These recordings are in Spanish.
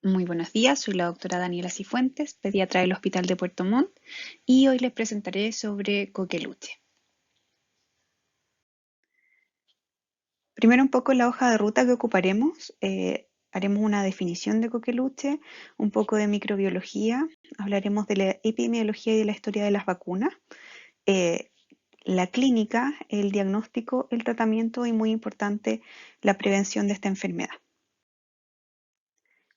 Muy buenos días, soy la doctora Daniela Cifuentes, pediatra del Hospital de Puerto Montt, y hoy les presentaré sobre coqueluche. Primero un poco la hoja de ruta que ocuparemos. Haremos una definición de coqueluche, un poco de microbiología, hablaremos de la epidemiología y de la historia de las vacunas, eh, la clínica, el diagnóstico, el tratamiento y, muy importante, la prevención de esta enfermedad.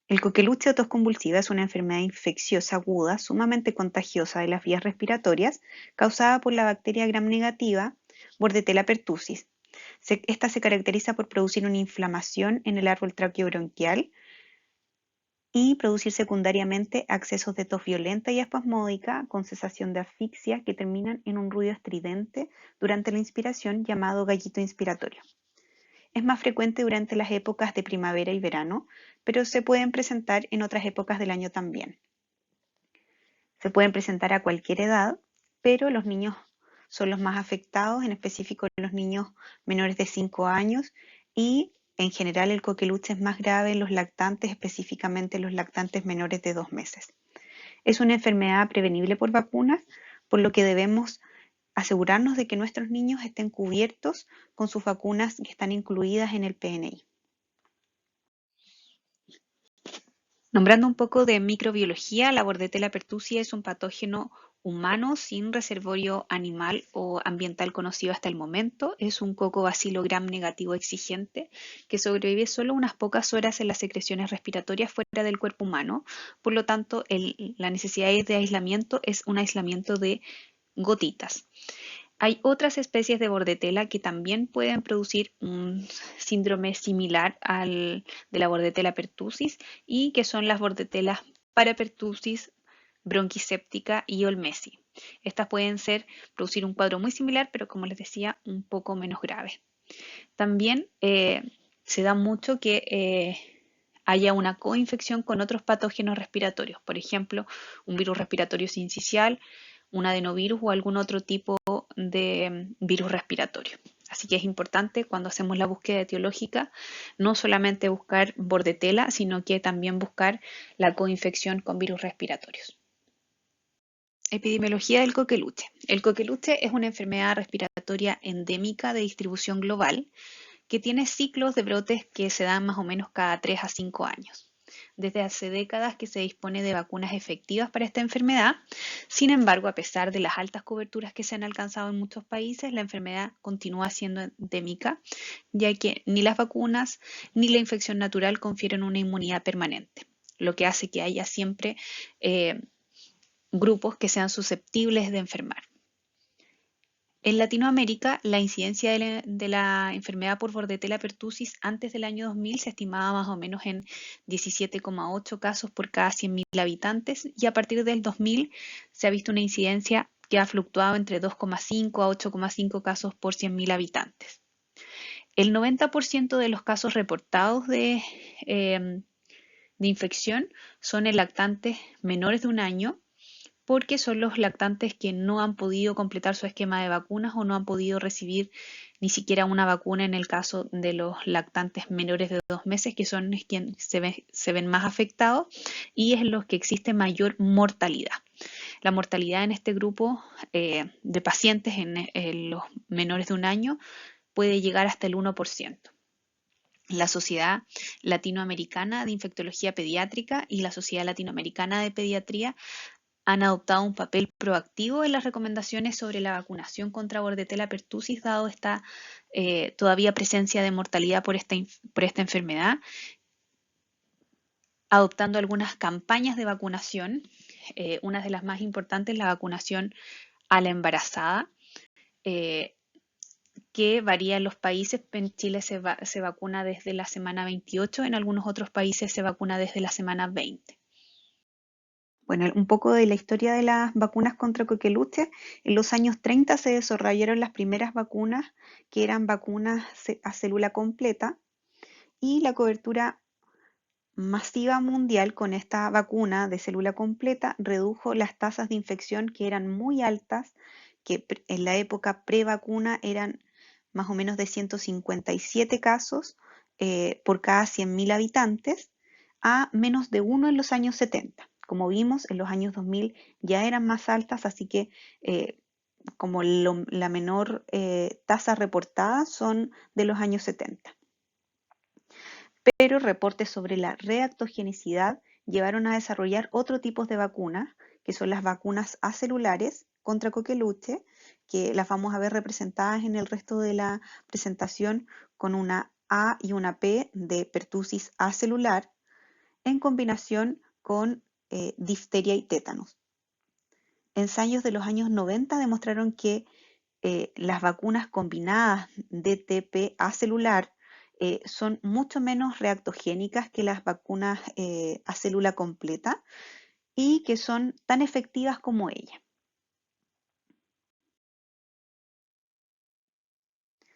El coqueluche o tos convulsiva es una enfermedad infecciosa aguda sumamente contagiosa de las vías respiratorias causada por la bacteria gram negativa Bordetella pertussis. Esta se caracteriza por producir una inflamación en el árbol traqueobronquial y producir secundariamente accesos de tos violenta y espasmódica con cesación de asfixia que terminan en un ruido estridente durante la inspiración llamado gallito inspiratorio. Es más frecuente durante las épocas de primavera y verano, pero se pueden presentar en otras épocas del año también. Se pueden presentar a cualquier edad, pero los niños son los más afectados, en específico los niños menores de 5 años, y en general el coqueluche es más grave en los lactantes, específicamente los lactantes menores de 2 meses. Es una enfermedad prevenible por vacunas, por lo que debemos asegurarnos de que nuestros niños estén cubiertos con sus vacunas que están incluidas en el PNI. Nombrando un poco de microbiología, la Bordetella pertussis es un patógeno humano sin reservorio animal o ambiental conocido hasta el momento. Es un cocobacilo gram negativo exigente que sobrevive solo unas pocas horas en las secreciones respiratorias fuera del cuerpo humano. Por lo tanto, la necesidad de aislamiento es un aislamiento de gotitas. Hay otras especies de bordetela que también pueden producir un síndrome similar al de la Bordetella pertussis y que son las bordetelas parapertussis, bronquiséptica y olmesi. Estas pueden producir un cuadro muy similar, pero como les decía, un poco menos grave. También se da mucho que haya una coinfección con otros patógenos respiratorios, por ejemplo, un virus respiratorio sincicial, un adenovirus o algún otro tipo de virus respiratorio. Así que es importante cuando hacemos la búsqueda etiológica no solamente buscar bordetela, sino que también buscar la coinfección con virus respiratorios. Epidemiología del coqueluche. El coqueluche es una enfermedad respiratoria endémica de distribución global que tiene ciclos de brotes que se dan más o menos cada 3 a 5 años. Desde hace décadas que se dispone de vacunas efectivas para esta enfermedad. Sin embargo, a pesar de las altas coberturas que se han alcanzado en muchos países, la enfermedad continúa siendo endémica, ya que ni las vacunas ni la infección natural confieren una inmunidad permanente, lo que hace que haya siempre grupos que sean susceptibles de enfermar. En Latinoamérica, la incidencia de la enfermedad por Bordetella pertussis antes del año 2000 se estimaba más o menos en 17,8 casos por cada 100.000 habitantes y a partir del 2000 se ha visto una incidencia que ha fluctuado entre 2,5 a 8,5 casos por 100.000 habitantes. El 90% de los casos reportados de infección son en lactantes menores de un año, porque son los lactantes que no han podido completar su esquema de vacunas o no han podido recibir ni siquiera una vacuna en el caso de los lactantes menores de 2 meses, que son quienes se ven más afectados y es en los que existe mayor mortalidad. La mortalidad en este grupo de pacientes en los menores de un año puede llegar hasta el 1%. La Sociedad Latinoamericana de Infectología Pediátrica y la Sociedad Latinoamericana de Pediatría han adoptado un papel proactivo en las recomendaciones sobre la vacunación contra Bordetella pertussis, dado esta todavía presencia de mortalidad por esta enfermedad, adoptando algunas campañas de vacunación. Una de las más importantes, la vacunación a la embarazada, que varía en los países. En Chile se vacuna desde la semana 28, en algunos otros países se vacuna desde la semana 20. Bueno, un poco de la historia de las vacunas contra coqueluche. En los años 30 se desarrollaron las primeras vacunas, que eran vacunas a célula completa, y la cobertura masiva mundial con esta vacuna de célula completa redujo las tasas de infección, que eran muy altas, que en la época pre-vacuna eran más o menos de 157 casos por cada 100.000 habitantes, a menos de 1 en los años 70. Como vimos, en los años 2000 ya eran más altas, así que como la menor tasa reportada son de los años 70. Pero reportes sobre la reactogenicidad llevaron a desarrollar otro tipo de vacunas, que son las vacunas acelulares contra coqueluche, que las vamos a ver representadas en el resto de la presentación con una A y una P de pertussis acelular en combinación con difteria y tétanos. Ensayos de los años 90 demostraron que las vacunas combinadas DTP acelular son mucho menos reactogénicas que las vacunas a célula completa y que son tan efectivas como ella.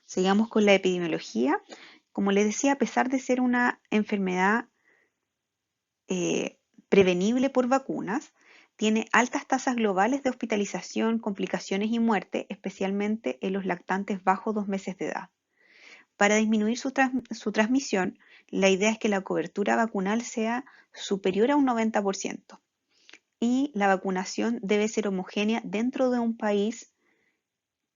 Sigamos con la epidemiología. Como les decía, a pesar de ser una enfermedad prevenible por vacunas, tiene altas tasas globales de hospitalización, complicaciones y muerte, especialmente en los lactantes bajo 2 meses de edad. Para disminuir su transmisión, la idea es que la cobertura vacunal sea superior a un 90% y la vacunación debe ser homogénea dentro de un país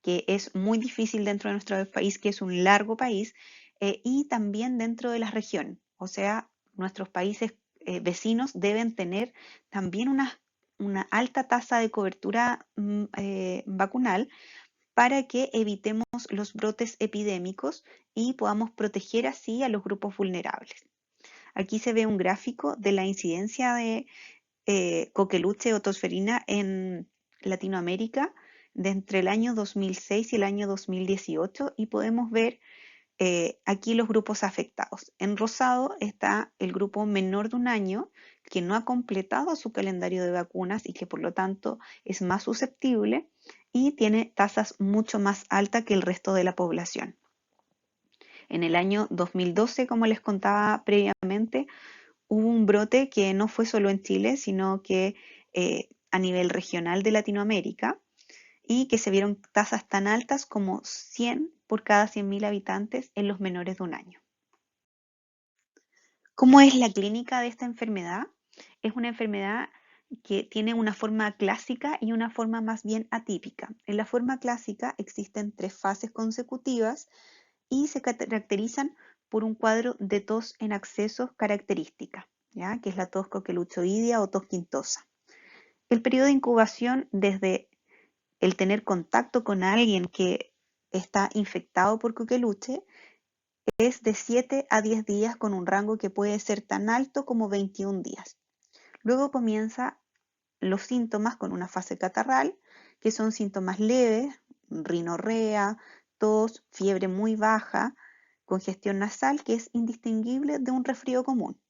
que es muy difícil dentro de nuestro país, que es un largo país, y también dentro de las regiones. O sea, nuestros países vecinos deben tener también una alta tasa de cobertura vacunal para que evitemos los brotes epidémicos y podamos proteger así a los grupos vulnerables. Aquí se ve un gráfico de la incidencia de coqueluche o tosferina en Latinoamérica de entre el año 2006 y el año 2018 y podemos ver aquí los grupos afectados. En rosado está el grupo menor de un año que no ha completado su calendario de vacunas y que por lo tanto es más susceptible y tiene tasas mucho más altas que el resto de la población. En el año 2012, como les contaba previamente, hubo un brote que no fue solo en Chile, sino que a nivel regional de Latinoamérica y que se vieron tasas tan altas como 100 por cada 100.000 habitantes en los menores de un año. ¿Cómo es la clínica de esta enfermedad? Es una enfermedad que tiene una forma clásica y una forma más bien atípica. En la forma clásica existen 3 fases consecutivas y se caracterizan por un cuadro de tos en accesos característica, ¿ya? Que es la tos coqueluchoidea o tos quintosa. El periodo de incubación desde el tener contacto con alguien que está infectado por coqueluche es de 7 a 10 días con un rango que puede ser tan alto como 21 días. Luego comienza los síntomas con una fase catarral, que son síntomas leves, rinorrea, tos, fiebre muy baja, congestión nasal que es indistinguible de un resfrío común.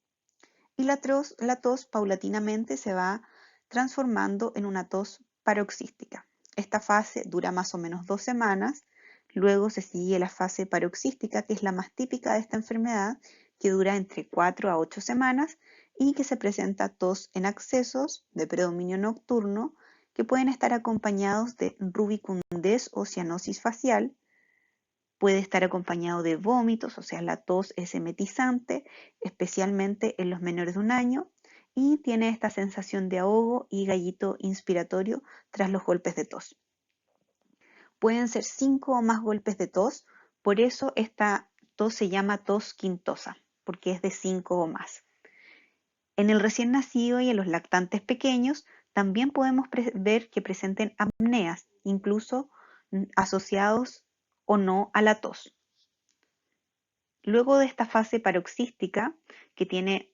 Y la tos paulatinamente se va transformando en una tos paroxística. Esta fase dura más o menos 2 semanas, luego se sigue la fase paroxística, que es la más típica de esta enfermedad, que dura entre 4 a 8 semanas y que se presenta tos en accesos de predominio nocturno que pueden estar acompañados de rubicundez o cianosis facial, puede estar acompañado de vómitos, o sea, la tos es emetizante, especialmente en los menores de un año, y tiene esta sensación de ahogo y gallito inspiratorio tras los golpes de tos. Pueden ser 5 o más golpes de tos, por eso esta tos se llama tos quintosa, porque es de 5 o más. En el recién nacido y en los lactantes pequeños también podemos ver que presenten apneas, incluso asociados o no a la tos. Luego de esta fase paroxística, que tiene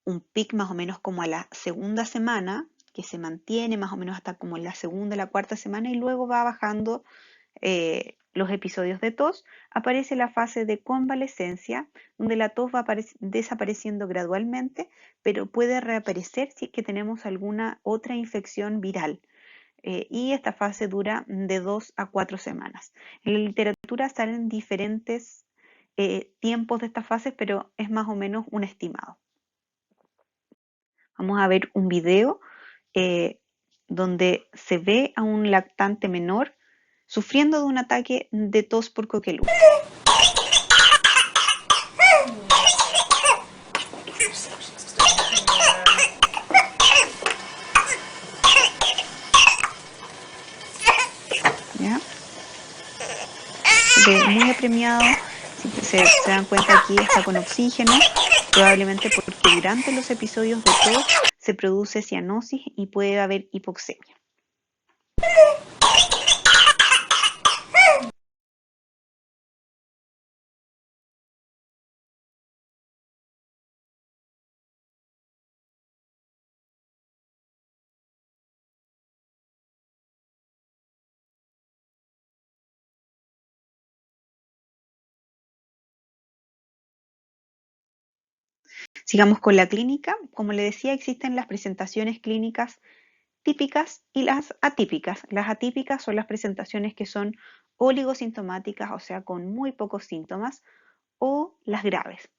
un pic más o menos como a la segunda semana, que se mantiene más o menos hasta como en la segunda, la cuarta semana y luego va bajando los episodios de tos, aparece la fase de convalescencia, donde la tos va desapareciendo gradualmente, pero puede reaparecer si es que tenemos alguna otra infección viral. Y esta fase dura de 2 a 4 semanas. En la literatura salen diferentes tiempos de estas fases, pero es más o menos un estimado. Vamos a ver un video donde se ve a un lactante menor sufriendo de un ataque de tos por coqueluche. apremiado. Si se dan cuenta, aquí está con oxígeno, probablemente porque durante los episodios de tos se produce cianosis y puede haber hipoxemia. Sigamos con la clínica. Como le decía, existen las presentaciones clínicas típicas y las atípicas. Las atípicas son las presentaciones que son oligosintomáticas, o sea, con muy pocos síntomas, o las graves.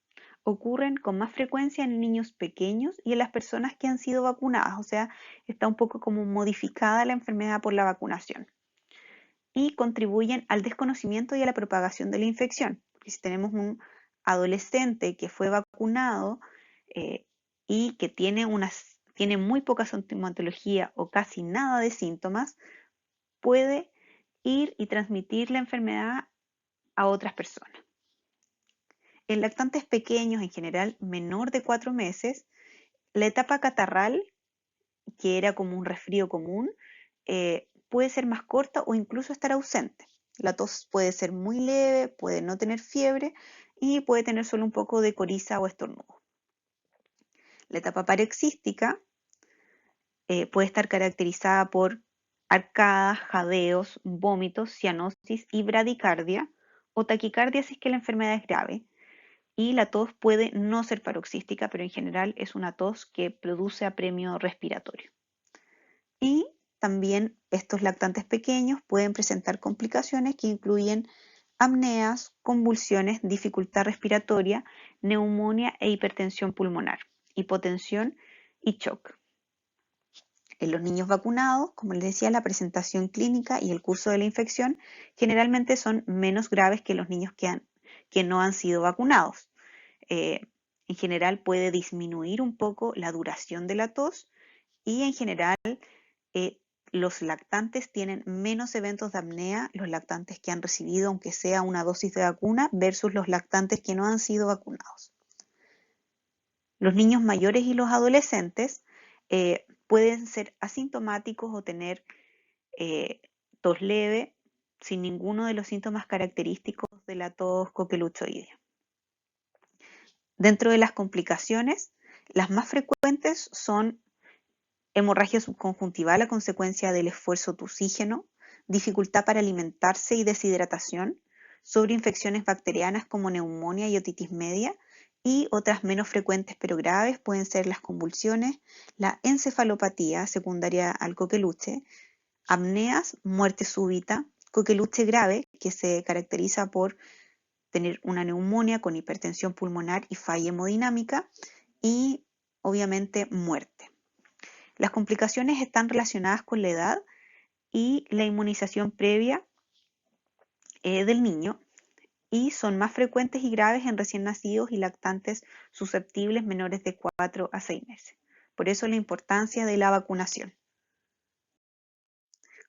Ocurren con más frecuencia en niños pequeños y en las personas que han sido vacunadas, o sea, está un poco como modificada la enfermedad por la vacunación. Y contribuyen al desconocimiento y a la propagación de la infección. Porque si tenemos un adolescente que fue vacunado y que tiene muy poca sintomatología o casi nada de síntomas, puede ir y transmitir la enfermedad a otras personas. En lactantes pequeños, en general menor de 4 meses, la etapa catarral, que era como un resfrío común, puede ser más corta o incluso estar ausente. La tos puede ser muy leve, puede no tener fiebre y puede tener solo un poco de coriza o estornudo. La etapa paroxística puede estar caracterizada por arcadas, jadeos, vómitos, cianosis y bradicardia o taquicardia si es que la enfermedad es grave. Y la tos puede no ser paroxística, pero en general es una tos que produce apremio respiratorio. Y también estos lactantes pequeños pueden presentar complicaciones que incluyen apneas, convulsiones, dificultad respiratoria, neumonía e hipertensión pulmonar, hipotensión y shock. En los niños vacunados, como les decía, la presentación clínica y el curso de la infección generalmente son menos graves que los niños que no han sido vacunados. En general puede disminuir un poco la duración de la tos y en general los lactantes tienen menos eventos de apnea, los lactantes que han recibido aunque sea una dosis de vacuna versus los lactantes que no han sido vacunados. Los niños mayores y los adolescentes pueden ser asintomáticos o tener tos leve sin ninguno de los síntomas característicos de la tos coqueluchoidea. Dentro de las complicaciones, las más frecuentes son hemorragia subconjuntival a consecuencia del esfuerzo tusígeno, dificultad para alimentarse y deshidratación, sobreinfecciones bacterianas como neumonía y otitis media, y otras menos frecuentes pero graves pueden ser las convulsiones, la encefalopatía secundaria al coqueluche, apneas, muerte súbita, coqueluche grave, que se caracteriza por tener una neumonía con hipertensión pulmonar y falla hemodinámica, y obviamente muerte. Las complicaciones están relacionadas con la edad y la inmunización previa del niño y son más frecuentes y graves en recién nacidos y lactantes susceptibles menores de 4 a 6 meses. Por eso la importancia de la vacunación.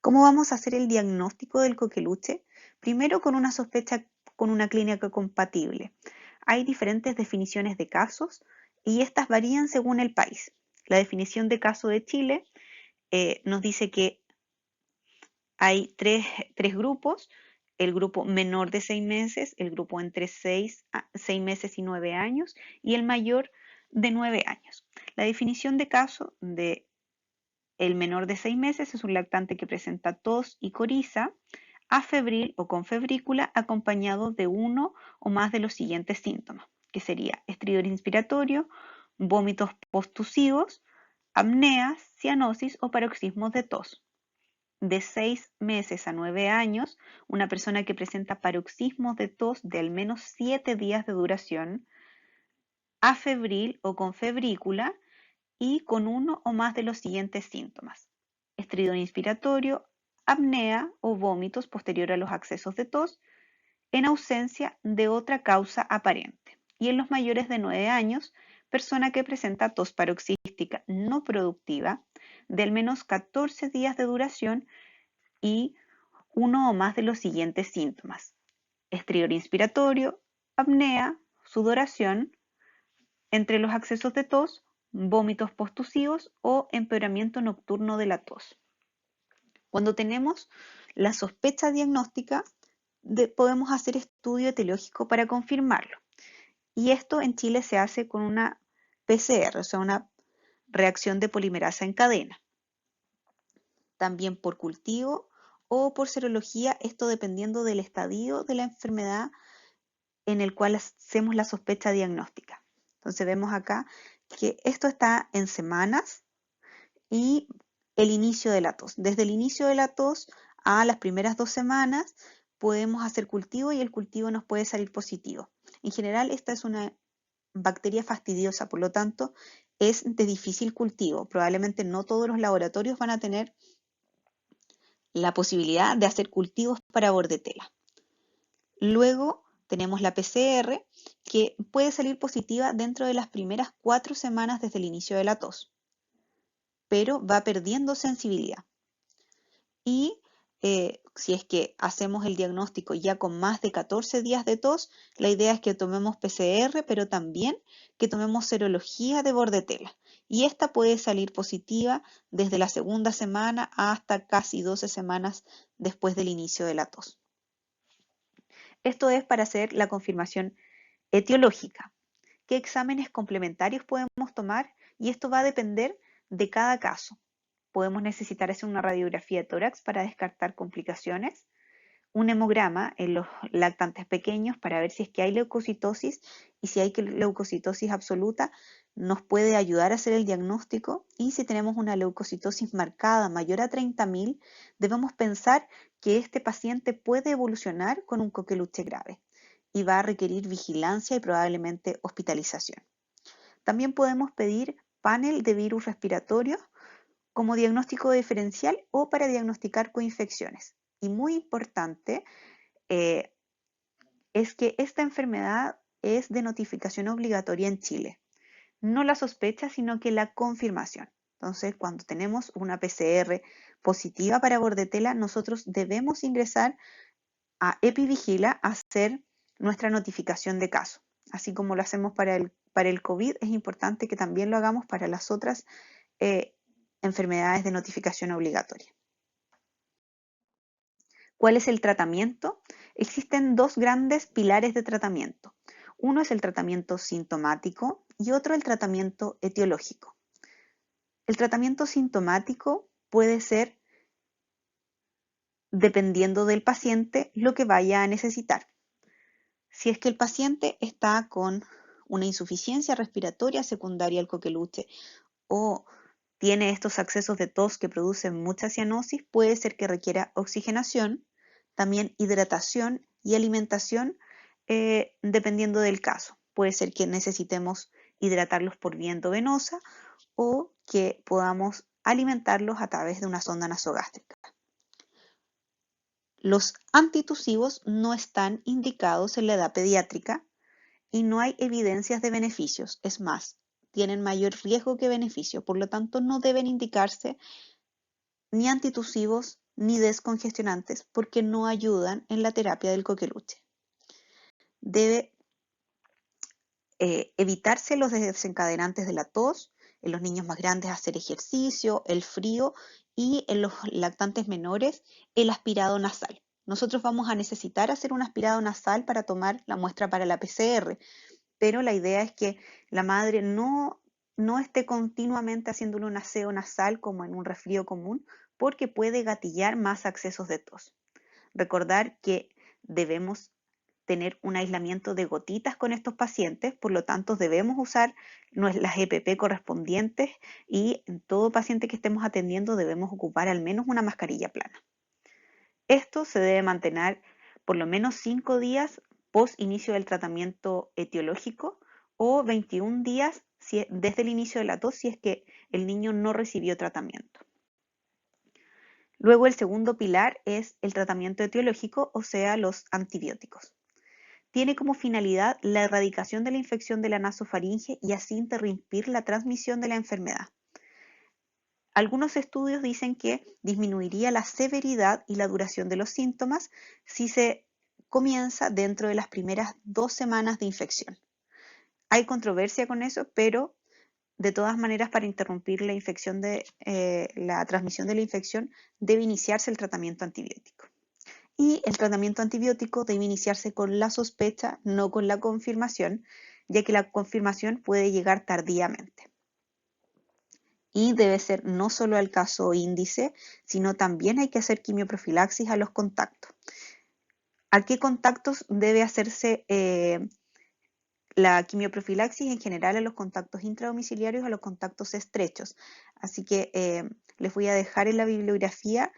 ¿Cómo vamos a hacer el diagnóstico del coqueluche? Primero con una sospecha con una clínica compatible. Hay diferentes definiciones de casos y estas varían según el país. La definición de caso de Chile nos dice que hay tres grupos: el grupo menor de 6 meses, el grupo entre 6 meses y 9 años y el mayor de 9 años. La definición de caso de el menor de 6 meses es un lactante que presenta tos y coriza, afebril o con febrícula, acompañado de uno o más de los siguientes síntomas, que sería estridor inspiratorio, vómitos posttusivos, apneas, cianosis o paroxismos de tos. De 6 meses a 9 años, una persona que presenta paroxismos de tos de al menos 7 días de duración, afebril o con febrícula y con uno o más de los siguientes síntomas: estridor inspiratorio, apnea o vómitos posterior a los accesos de tos, en ausencia de otra causa aparente. Y en los mayores de 9 años, persona que presenta tos paroxística no productiva de al menos 14 días de duración y uno o más de los siguientes síntomas: estridor inspiratorio, apnea, sudoración, entre los accesos de tos, vómitos posttusivos o empeoramiento nocturno de la tos. Cuando tenemos la sospecha diagnóstica, podemos hacer estudio etiológico para confirmarlo. Y esto en Chile se hace con una PCR, o sea, una reacción de polimerasa en cadena. También por cultivo o por serología, esto dependiendo del estadio de la enfermedad en el cual hacemos la sospecha diagnóstica. Entonces vemos acá que esto está en semanas y el inicio de la tos. Desde el inicio de la tos a las primeras 2 semanas podemos hacer cultivo y el cultivo nos puede salir positivo. En general, esta es una bacteria fastidiosa, por lo tanto, es de difícil cultivo. Probablemente no todos los laboratorios van a tener la posibilidad de hacer cultivos para bordetela. Luego tenemos la PCR, que puede salir positiva dentro de las primeras 4 semanas desde el inicio de la tos, pero va perdiendo sensibilidad. Y si es que hacemos el diagnóstico ya con más de 14 días de tos, la idea es que tomemos PCR, pero también que tomemos serología de bordetela. Y esta puede salir positiva desde la segunda semana hasta casi 12 semanas después del inicio de la tos. Esto es para hacer la confirmación etiológica. ¿Qué exámenes complementarios podemos tomar? Y esto va a depender de cada caso. Podemos necesitar hacer una radiografía de tórax para descartar complicaciones, un hemograma en los lactantes pequeños para ver si es que hay leucocitosis y si hay leucocitosis absoluta nos puede ayudar a hacer el diagnóstico, y si tenemos una leucocitosis marcada mayor a 30.000 debemos pensar que este paciente puede evolucionar con un coqueluche grave y va a requerir vigilancia y probablemente hospitalización. También podemos pedir panel de virus respiratorios como diagnóstico diferencial o para diagnosticar coinfecciones. Y muy importante es que esta enfermedad es de notificación obligatoria en Chile. No la sospecha, sino que la confirmación. Entonces, cuando tenemos una PCR positiva para bordetela, nosotros debemos ingresar a EpiVigila a hacer nuestra notificación de caso. Así como lo hacemos para el COVID, es importante que también lo hagamos para las otras enfermedades de notificación obligatoria. ¿Cuál es el tratamiento? Existen 2 grandes pilares de tratamiento. Uno es el tratamiento sintomático y otro el tratamiento etiológico. El tratamiento sintomático puede ser, dependiendo del paciente, lo que vaya a necesitar. Si es que el paciente está con una insuficiencia respiratoria secundaria al coqueluche o tiene estos accesos de tos que producen mucha cianosis, puede ser que requiera oxigenación, también hidratación y alimentación, dependiendo del caso. Puede ser que necesitemos hidratarlos por vía endovenosa o que podamos alimentarlos a través de una sonda nasogástrica. Los antitusivos no están indicados en la edad pediátrica y no hay evidencias de beneficios. Es más, tienen mayor riesgo que beneficio, por lo tanto no deben indicarse ni antitusivos ni descongestionantes porque no ayudan en la terapia del coqueluche. Debe evitarse los desencadenantes de la tos, en los niños más grandes hacer ejercicio, el frío, y en los lactantes menores el aspirado nasal. Nosotros vamos a necesitar hacer un aspirado nasal para tomar la muestra para la PCR, pero la idea es que la madre no esté continuamente haciéndole un aseo nasal como en un resfrío común, porque puede gatillar más accesos de tos. Recordar que debemos tener un aislamiento de gotitas con estos pacientes, por lo tanto debemos usar las EPP correspondientes y en todo paciente que estemos atendiendo debemos ocupar al menos una mascarilla plana. Esto se debe mantener por lo menos 5 días post inicio del tratamiento etiológico o 21 días desde el inicio de la tos si es que el niño no recibió tratamiento. Luego el segundo pilar es el tratamiento etiológico, o sea, los antibióticos. Tiene como finalidad la erradicación de la infección de la nasofaringe y así interrumpir la transmisión de la enfermedad. Algunos estudios dicen que disminuiría la severidad y la duración de los síntomas si se comienza dentro de las primeras 2 semanas de infección. Hay controversia con eso, pero de todas maneras, para interrumpir la transmisión de la infección, debe iniciarse el tratamiento antibiótico. Y el tratamiento antibiótico debe iniciarse con la sospecha, no con la confirmación, ya que la confirmación puede llegar tardíamente. Y debe ser no solo al caso índice, sino también hay que hacer quimioprofilaxis a los contactos. ¿A qué contactos debe hacerse la quimioprofilaxis? En general a los contactos intradomiciliarios, a los contactos estrechos? Así que les voy a dejar en la bibliografía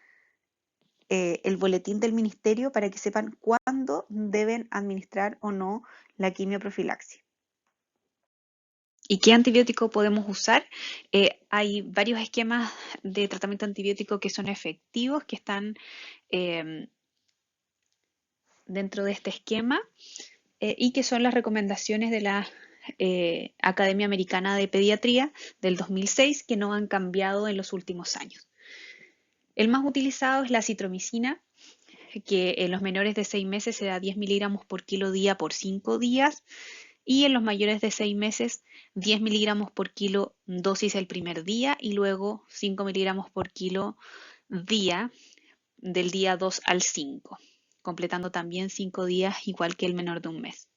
el boletín del ministerio para que sepan cuándo deben administrar o no la quimioprofilaxis. ¿Y qué antibiótico podemos usar? Hay varios esquemas de tratamiento antibiótico que son efectivos, que están dentro de este esquema y que son las recomendaciones de la Academia Americana de Pediatría del 2006, que no han cambiado en los últimos años. El más utilizado es la acitromicina, que en los menores de 6 meses se da 10 miligramos por kilo día por 5 días, y en los mayores de 6 meses 10 miligramos por kilo dosis el primer día y luego 5 miligramos por kilo día del día 2 al 5, completando también 5 días igual que el menor de un mes.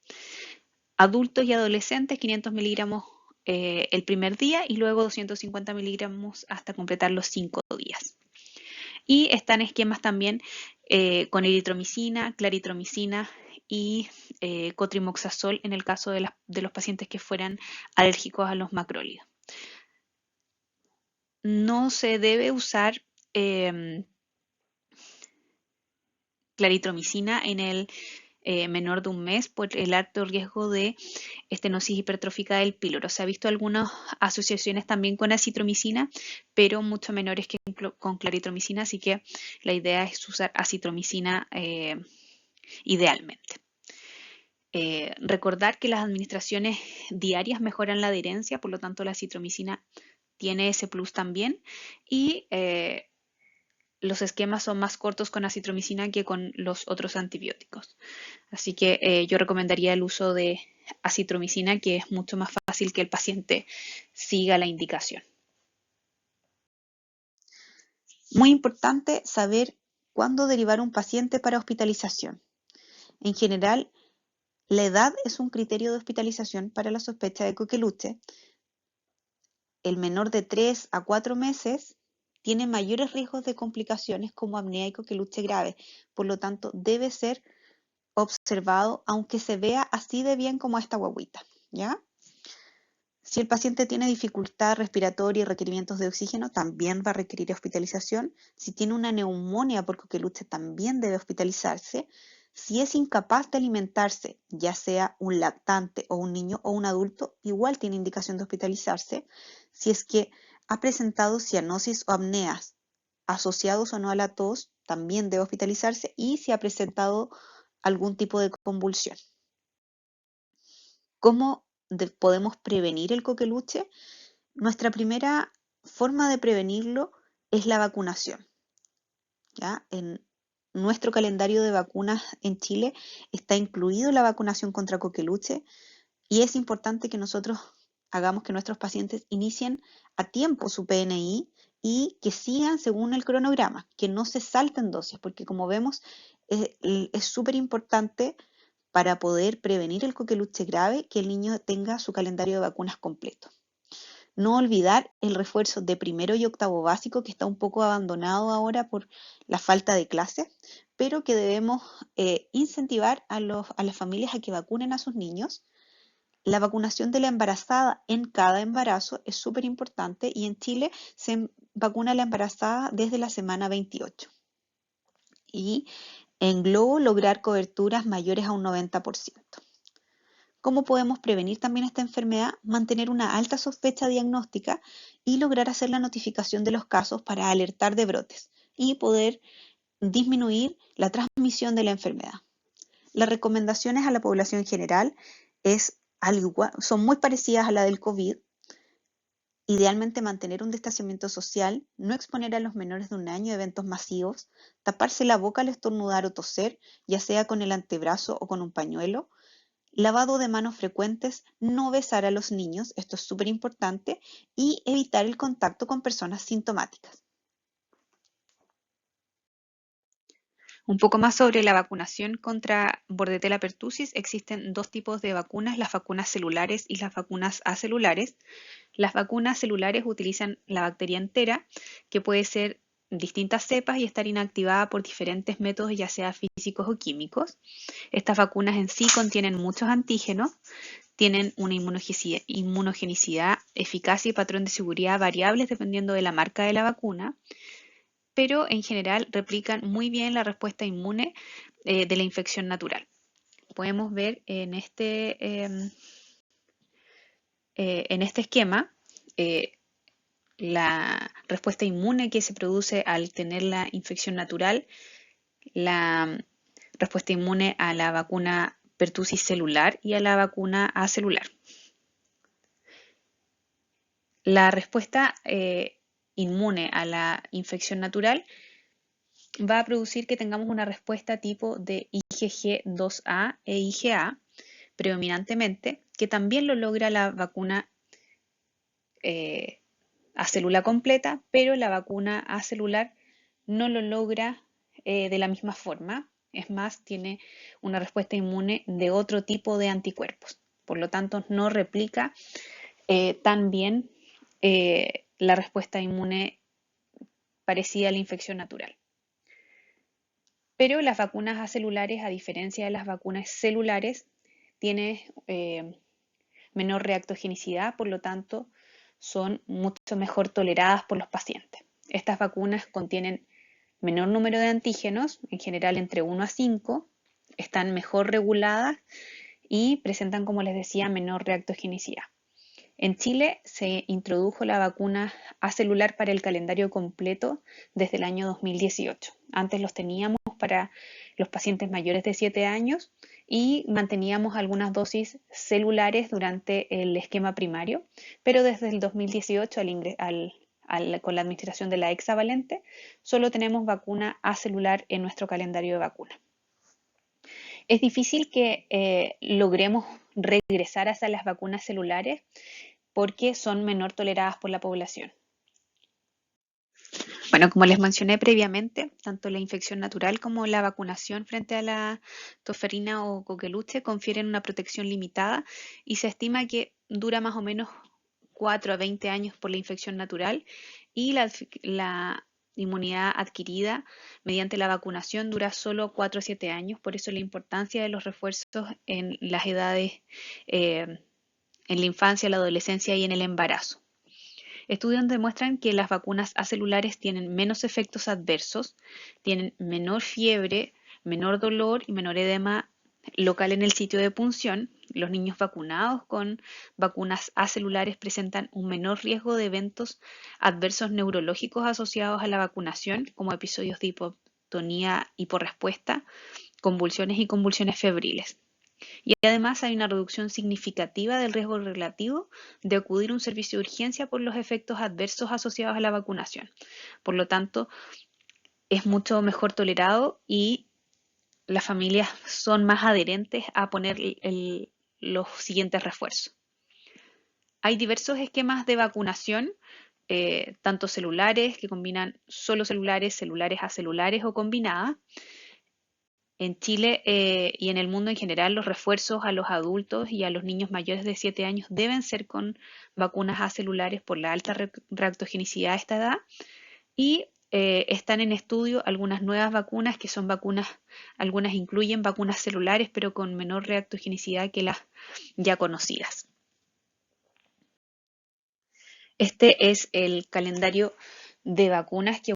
Adultos y adolescentes 500 miligramos el primer día y luego 250 miligramos hasta completar los 5 días. Y están esquemas también con eritromicina, claritromicina y cotrimoxazol en el caso de los pacientes que fueran alérgicos a los macrólidos. No se debe usar claritromicina en el menor de un mes por el alto riesgo de estenosis hipertrófica del píloro. Se ha visto algunas asociaciones también con acitromicina, pero mucho menores que con claritromicina, así que la idea es usar acitromicina idealmente. Recordar que las administraciones diarias mejoran la adherencia, por lo tanto la acitromicina tiene ese plus también, y los esquemas son más cortos con acitromicina que con los otros antibióticos. Así que yo recomendaría el uso de acitromicina, que es mucho más fácil que el paciente siga la indicación. Muy importante saber cuándo derivar un paciente para hospitalización. En general, la edad es un criterio de hospitalización para la sospecha de coqueluche. El menor de 3 a 4 meses tiene mayores riesgos de complicaciones como apnea y coqueluche grave, por lo tanto debe ser observado aunque se vea así de bien como esta guagüita, ¿ya? Si el paciente tiene dificultad respiratoria y requerimientos de oxígeno, también va a requerir hospitalización. Si tiene una neumonía por coqueluche, también debe hospitalizarse. Si es incapaz de alimentarse, ya sea un lactante o un niño o un adulto, igual tiene indicación de hospitalizarse. Si es que ha presentado cianosis o apneas asociados o no a la tos, también debe hospitalizarse. Y si ha presentado algún tipo de convulsión. ¿Cómo podemos prevenir el coqueluche? Nuestra primera forma de prevenirlo es la vacunación, ¿ya? En nuestro calendario de vacunas en Chile está incluido la vacunación contra coqueluche y es importante que nosotros hagamos que nuestros pacientes inicien a tiempo su PNI y que sigan según el cronograma, que no se salten dosis, porque como vemos es súper importante para poder prevenir el coqueluche grave que el niño tenga su calendario de vacunas completo. No olvidar el refuerzo de primero y octavo básico, que está un poco abandonado ahora por la falta de clases, pero que debemos incentivar a las familias a que vacunen a sus niños. La vacunación de la embarazada en cada embarazo es súper importante y en Chile se vacuna a la embarazada desde la semana 28. Y en globo lograr coberturas mayores a un 90%. ¿Cómo podemos prevenir también esta enfermedad? Mantener una alta sospecha diagnóstica y lograr hacer la notificación de los casos para alertar de brotes y poder disminuir la transmisión de la enfermedad. Las recomendaciones a la población general son muy parecidas a la del COVID. Idealmente mantener un distanciamiento social, no exponer a los menores de 1 año a eventos masivos, taparse la boca al estornudar o toser, ya sea con el antebrazo o con un pañuelo, lavado de manos frecuentes, no besar a los niños, esto es súper importante, y evitar el contacto con personas sintomáticas. Un poco más sobre la vacunación contra Bordetella pertussis. Existen dos tipos de vacunas, las vacunas celulares y las vacunas acelulares. Las vacunas celulares utilizan la bacteria entera, que puede ser distintas cepas y estar inactivada por diferentes métodos, ya sea físicos o químicos. Estas vacunas en sí contienen muchos antígenos, tienen una inmunogenicidad, eficacia y patrón de seguridad variables dependiendo de la marca de la vacuna, pero en general replican muy bien la respuesta inmune de la infección natural. Podemos ver en este esquema la respuesta inmune que se produce al tener la infección natural, la respuesta inmune a la vacuna pertussis celular y a la vacuna acelular. La respuesta inmune a la infección natural va a producir que tengamos una respuesta tipo de IgG2A e IgA predominantemente, que también lo logra la vacuna acelular completa, pero la vacuna acelular no lo logra de la misma forma. Es más, tiene una respuesta inmune de otro tipo de anticuerpos. Por lo tanto, no replica tan bien la respuesta inmune parecida a la infección natural. Pero las vacunas acelulares, a diferencia de las vacunas celulares, tienen menor reactogenicidad, por lo tanto, son mucho mejor toleradas por los pacientes. Estas vacunas contienen menor número de antígenos, en general entre 1 a 5, están mejor reguladas y presentan, como les decía, menor reactogenicidad. En Chile se introdujo la vacuna acelular para el calendario completo desde el año 2018. Antes los teníamos para los pacientes mayores de 7 años y manteníamos algunas dosis celulares durante el esquema primario, pero desde el 2018 con la administración de la hexavalente, solo tenemos vacuna acelular en nuestro calendario de vacuna. Es difícil que logremos regresar hacia las vacunas celulares porque son menor toleradas por la población. Bueno, como les mencioné previamente, tanto la infección natural como la vacunación frente a la tosferina o coqueluche confieren una protección limitada y se estima que dura más o menos 4 a 20 años por la infección natural y la inmunidad adquirida mediante la vacunación dura solo 4 a 7 años, por eso la importancia de los refuerzos en las edades, en la infancia, la adolescencia y en el embarazo. Estudios demuestran que las vacunas acelulares tienen menos efectos adversos, tienen menor fiebre, menor dolor y menor edema local en el sitio de punción. Los niños vacunados con vacunas acelulares presentan un menor riesgo de eventos adversos neurológicos asociados a la vacunación, como episodios de hipotonía, hiporrespuesta, convulsiones y convulsiones febriles. Y además hay una reducción significativa del riesgo relativo de acudir a un servicio de urgencia por los efectos adversos asociados a la vacunación. Por lo tanto, es mucho mejor tolerado y las familias son más adherentes a poner los siguientes refuerzos. Hay diversos esquemas de vacunación, tanto celulares que combinan solo celulares, celulares acelulares o combinadas. En Chile y en el mundo en general, los refuerzos a los adultos y a los niños mayores de 7 años deben ser con vacunas acelulares por la alta reactogenicidad a esta edad y están en estudio algunas nuevas vacunas que son vacunas, algunas incluyen vacunas celulares pero con menor reactogenicidad que las ya conocidas. Este es el calendario de vacunas que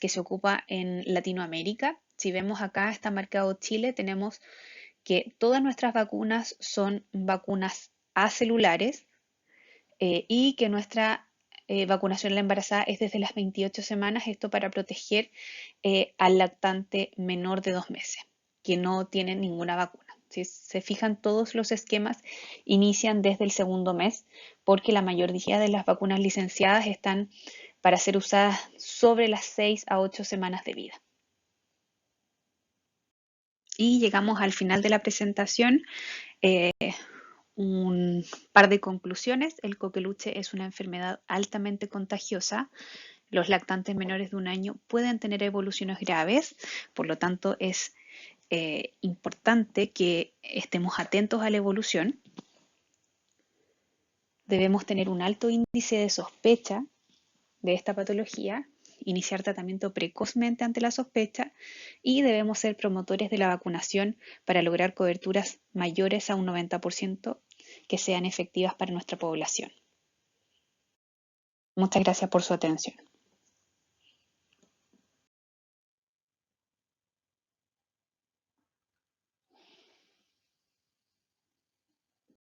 se ocupa en Latinoamérica. Si vemos acá, está marcado Chile, tenemos que todas nuestras vacunas son vacunas acelulares y que nuestra vacunación en la embarazada es desde las 28 semanas, esto para proteger al lactante menor de 2 meses, que no tiene ninguna vacuna. Si se fijan, todos los esquemas inician desde el segundo mes porque la mayoría de las vacunas licenciadas están para ser usadas sobre las 6 a 8 semanas de vida. Y llegamos al final de la presentación. Un par de conclusiones. El coqueluche es una enfermedad altamente contagiosa. Los lactantes menores de 1 año pueden tener evoluciones graves, por lo tanto es importante que estemos atentos a la evolución. Debemos tener un alto índice de sospecha de esta patología, iniciar tratamiento precozmente ante la sospecha y debemos ser promotores de la vacunación para lograr coberturas mayores a un 90% que sean efectivas para nuestra población. Muchas gracias por su atención.